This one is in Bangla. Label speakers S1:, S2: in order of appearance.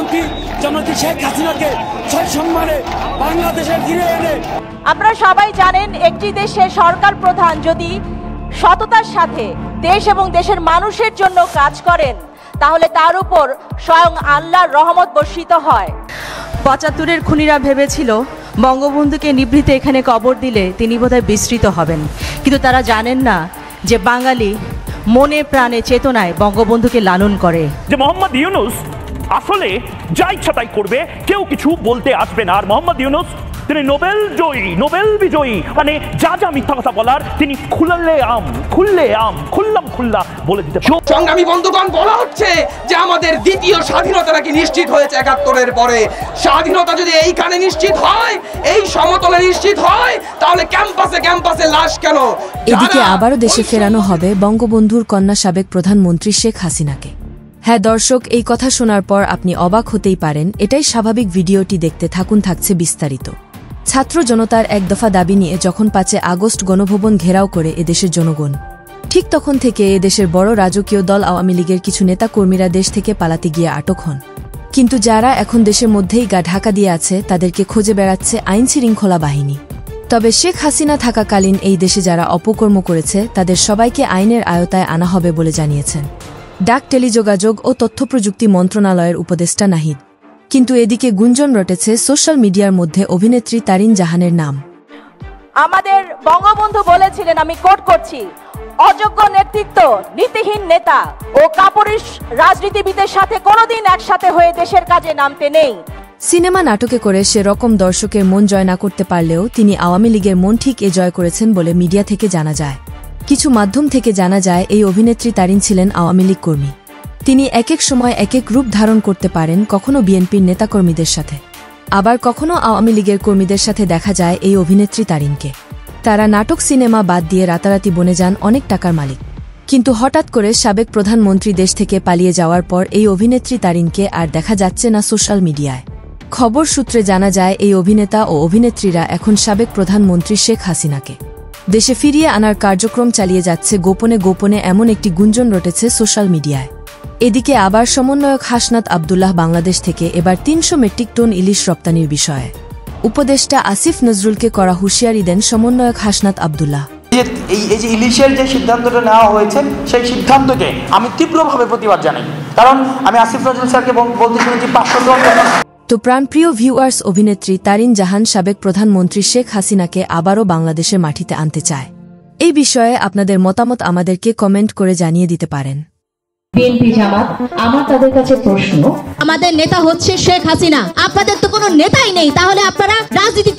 S1: প্রধানমন্ত্রী জননেত্রী শেখ হাসিনাকে সসম্মানে বাংলাদেশে ফিরে এনে।
S2: আপনারা সবাই জানেন, একটি দেশের সরকার প্রধান যদি সততার সাথে দেশ এবং দেশের মানুষের জন্য কাজ করেন, তাহলে তার উপর স্বয়ং আল্লাহর রহমত বর্ষিত হয়।
S3: ৭৫-এর খুনিরা ভেবেছিল বঙ্গবন্ধুকে নিভৃতে এখানে কবর দিলে তিনি বোধহয় বিস্মৃত হবেন, কিন্তু তারা জানেন না যে বাঙালি মনে প্রাণে চেতনায় বঙ্গবন্ধুকে লালন করে।
S4: যে মোহাম্মদ ইউনূস আসলে যা ইচ্ছা তাই করবে, কেউ কিছু বলতে আসবে না। আর মোহাম্মদ ইউনূস তিনি নোবেল বিজয়ী, মানে যা যা মিথ্যা কথা বলার তিনি খুল্লা বলে দিতে।
S5: সংগ্রামী বন্ধুগণ, বলা হচ্ছে যে আমাদের দ্বিতীয় স্বাধীনতা নাকি নিশ্চিত হয়েছে ৭১-এর পরে। স্বাধীনতা যদি এইখানে নিশ্চিত হয়, এই সমতলে নিশ্চিত হয়, তাহলে ক্যাম্পাসে লাশ কেন?
S6: এদিকে আবারও দেশে ফেরানো হবে বঙ্গবন্ধুর কন্যা সাবেক প্রধানমন্ত্রী শেখ হাসিনাকে। হ্যাঁ দর্শক, এই কথা শোনার পর আপনি অবাক হতেই পারেন, এটাই স্বাভাবিক। ভিডিওটি দেখতে থাকুন, থাকছে বিস্তারিত। ছাত্র জনতার এক দফা দাবি নিয়ে যখন ৫ আগস্ট গণভবন ঘেরাও করে এদেশের জনগণ, ঠিক তখন থেকে এদেশের বড় রাজকীয় দল আওয়ামী লীগের কিছু নেতাকর্মীরা দেশ থেকে পালাতে গিয়ে আটক হন। কিন্তু যারা এখন দেশের মধ্যেই গা ঢাকা দিয়ে আছে, তাদেরকে খুঁজে বেড়াচ্ছে আইনশৃঙ্খলা বাহিনী। তবে শেখ হাসিনা থাকাকালীন এই দেশে যারা অপকর্ম করেছে, তাদের সবাইকে আইনের আয়তায় আনা হবে বলে জানিয়েছেন ডাক, টেলিযোগাযোগ ও তথ্যপ্রযুক্তি মন্ত্রণালয়ের উপদেষ্টা নাহিদ। কিন্তু এদিকে গুঞ্জন রটেছে সোশ্যাল মিডিয়ার মধ্যে অভিনেত্রী তারিন জাহানের নাম।
S2: আমাদের বঙ্গবন্ধু বলেছিলেন, আমি কোট করছি, অযোগ্য নেতৃত্ব, নীতিহীন নেতা ও কাপুরুষ রাজনীতিবিদের সাথে কোনোদিন একসাথে হয়ে দেশের কাজে নামতে নেই।
S6: সিনেমা নাটকে করে সে রকম দর্শকের মন জয় না করতে পারলেও তিনি আওয়ামী লীগের মন ঠিক জয় করেছেন বলে মিডিয়া থেকে জানা যায়। কিছু মাধ্যম থেকে জানা যায় এই অভিনেত্রী তারিন ছিলেন আওয়ামী লীগ কর্মী। তিনি এক এক সময় এক এক রূপ ধারণ করতে পারেন, কখনো বিএনপির নেতাকর্মীদের সাথে, আবার কখনো আওয়ামী লীগের কর্মীদের সাথে দেখা যায় এই অভিনেত্রী তারিনকে। তারা নাটক সিনেমা বাদ দিয়ে রাতারাতি বনে যান অনেক টাকার মালিক। কিন্তু হঠাৎ করে সাবেক প্রধানমন্ত্রী দেশ থেকে পালিয়ে যাওয়ার পর এই অভিনেত্রী তারিনকে আর দেখা যাচ্ছে না সোশ্যাল মিডিয়ায়। খবর সূত্রে জানা যায় এই অভিনেতা ও অভিনেত্রীরা এখন সাবেক প্রধানমন্ত্রী শেখ হাসিনাকে দেশে ফিরিয়ে আনার কার্যক্রম চালিয়ে যাচ্ছে গোপনে। এমন একটি গুঞ্জন রটেছে সোশ্যাল মিডিয়ায়। এদিকে আবার সমন্বয়ক হাসনাত আব্দুল্লাহ বাংলাদেশ থেকে এবার ৩০০ মেট্রিক টন ইলিশ রপ্তানির বিষয়ে উপদেষ্টা আসিফ নজরুলকে করা হুঁশিয়ারি দেন সমন্বয়ক হাসনাত আব্দুল্লাহ।
S7: এই যে ইলিশের যে সিদ্ধান্তটা নেওয়া হয়েছে, সেই সিদ্ধান্তকে আমি তীব্রভাবে প্রতিবাদ জানাই। কারণ আমি আসিফ নজরুল স্যারকে বলতে শুনেছি ৫০০ টন।
S6: তো প্রাণপ্রিয় ভিউয়ার্স, অভিনেত্রী তারিন জাহান সাবেক প্রধানমন্ত্রী শেখ হাসিনাকে আবারও বাংলাদেশের মাটিতে আনতে চায়। এই বিষয়ে আপনাদের মতামত আমাদেরকে কমেন্ট করে জানিয়ে দিতে পারেন।
S8: বিএনপি জামাত, আমার তাদের কাছে প্রশ্ন, আমাদের নেতা হচ্ছে শেখ হাসিনা, আপনাদের তো কোনো নেতাই নেই, তাহলে আপনারা রাজনীতি